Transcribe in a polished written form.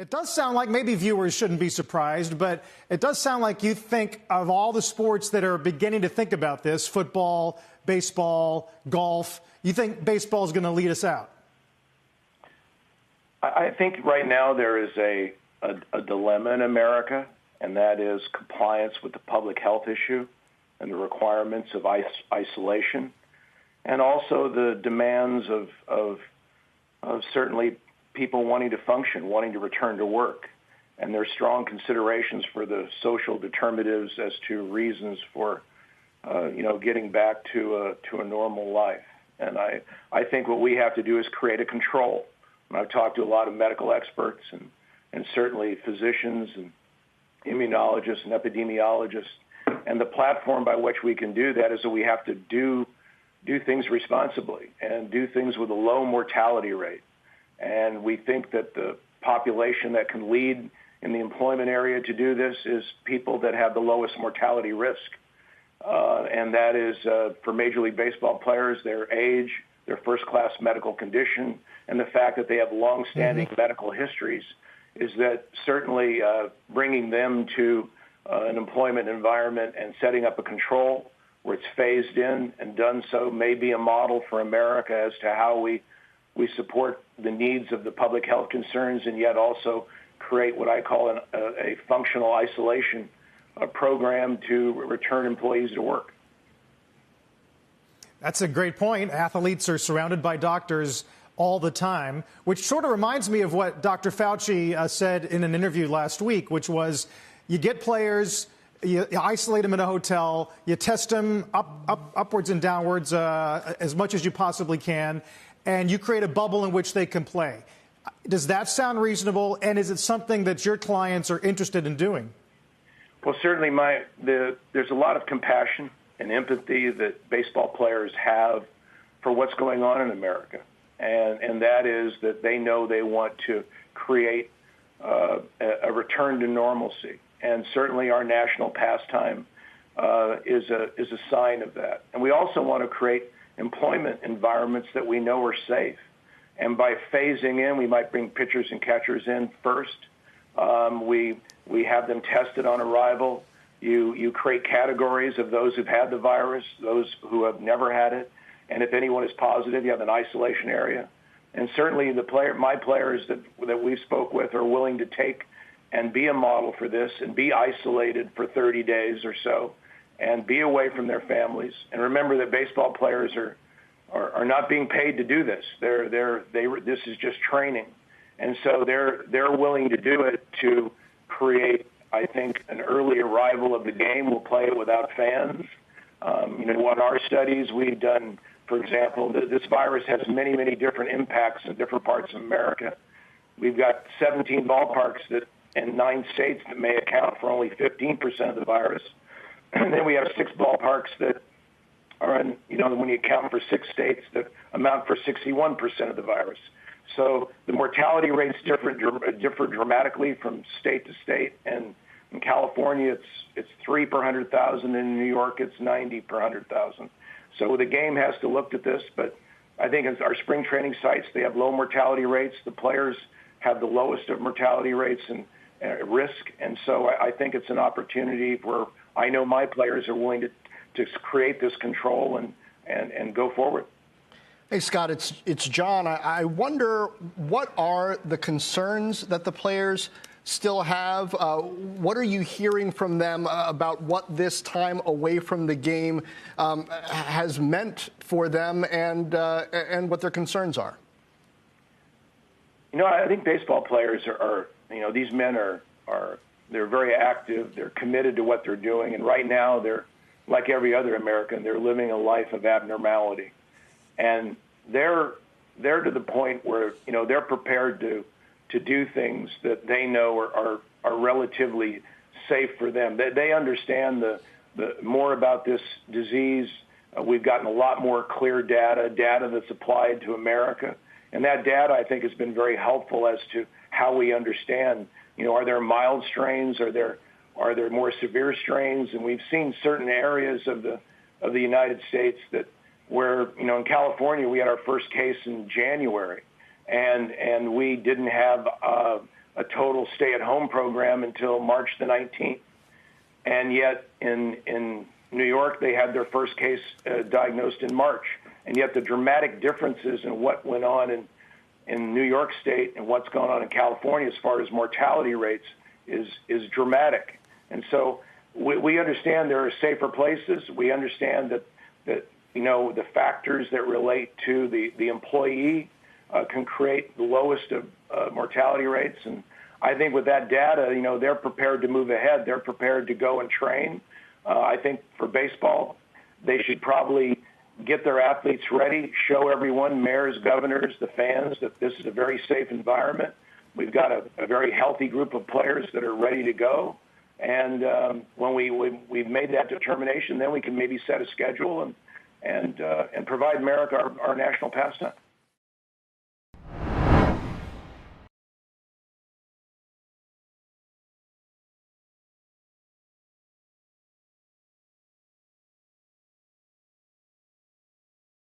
It does sound like maybe viewers shouldn't be surprised, but it does sound like you think of all the sports that are beginning to think about this, football, baseball, golf, you think baseball is going to lead us out? I think right now there is a dilemma in America, and that is compliance with the public health issue and the requirements of isolation, and also the demands of certainly people wanting to function, wanting to return to work. And there's strong considerations for the social determinatives as to reasons for, getting back to a normal life. And I think what we have to do is create a control. And I've talked to a lot of medical experts and certainly physicians and immunologists and epidemiologists. And the platform by which we can do that is that we have to do things responsibly and do things with a low mortality rate. And we think that the population that can lead in the employment area to do this is people that have the lowest mortality risk. And that is for Major League Baseball players, their age, their first-class medical condition, and the fact that they have long-standing medical histories is that certainly bringing them to an employment environment and setting up a control where it's phased in and done so may be a model for America as to how we support the needs of the public health concerns and yet also create what I call a functional isolation program to return employees to work. That's a great point. Athletes are surrounded by doctors all the time, which sort of reminds me of what Dr. Fauci said in an interview last week, which was you get players, you isolate them in a hotel, you test them upwards and downwards as much as you possibly can, and you create a bubble in which they can play. Does that sound reasonable, and is it something that your clients are interested in doing? Well, certainly there's a lot of compassion and empathy that baseball players have for what's going on in America, and that is that they know they want to create a return to normalcy, and certainly our national pastime is a sign of that. And we also want to create employment environments that we know are safe. And by phasing in, we might bring pitchers and catchers in first. We have them tested on arrival. You create categories of those who've had the virus, those who have never had it, and if anyone is positive, you have an isolation area. And certainly my players that we spoke with are willing to take and be a model for this and be isolated for 30 days or so and be away from their families. And remember that baseball players are not being paid to do this. This is just training. And so they're willing to do it to create, I think, an early arrival of the game. We'll play it without fans. On our studies we've done, for example, this virus has many, many different impacts in different parts of America. We've got 17 ballparks in 9 states that may account for only 15% of the virus. And then we have 6 ballparks that are in, when you account for 6 states that amount for 61% of the virus. So the mortality rates differ dramatically from state to state. And in California, it's 3 per 100,000. In New York, it's 90 per 100,000. So the game has to look at this. But I think as our spring training sites, they have low mortality rates. The players have the lowest of mortality rates and risk. And so I think it's an opportunity where I know my players are willing to create this control and go forward. Hey, Scott, it's John. I wonder, what are the concerns that the players still have? What are you hearing from them about what this time away from the game has meant for them and what their concerns are? I think baseball players are these men they're very active. They're committed to what they're doing. And right now they're like every other American. They're living a life of abnormality. And they're to the point where, they're prepared to do things that they know are relatively safe for them. They understand the more about this disease. We've gotten a lot more clear data that's applied to America. And that data, I think, has been very helpful as to how we understand, are there mild strains? Are there more severe strains? And we've seen certain areas of the United States where, in California, we had our first case in January, and we didn't have a total stay-at-home program until March the 19th. And yet in New York, they had their first case diagnosed in March. And yet the dramatic differences in what went on in New York State and what's going on in California as far as mortality rates is dramatic. And so we understand there are safer places. We understand that the factors that relate to the employee can create the lowest of mortality rates. And I think with that data, they're prepared to move ahead. They're prepared to go and train. I think for baseball, they should probably get their athletes ready, show everyone, mayors, governors, the fans, that this is a very safe environment. We've got a very healthy group of players that are ready to go. And when we've made that determination, then we can maybe set a schedule and provide America our national pastime.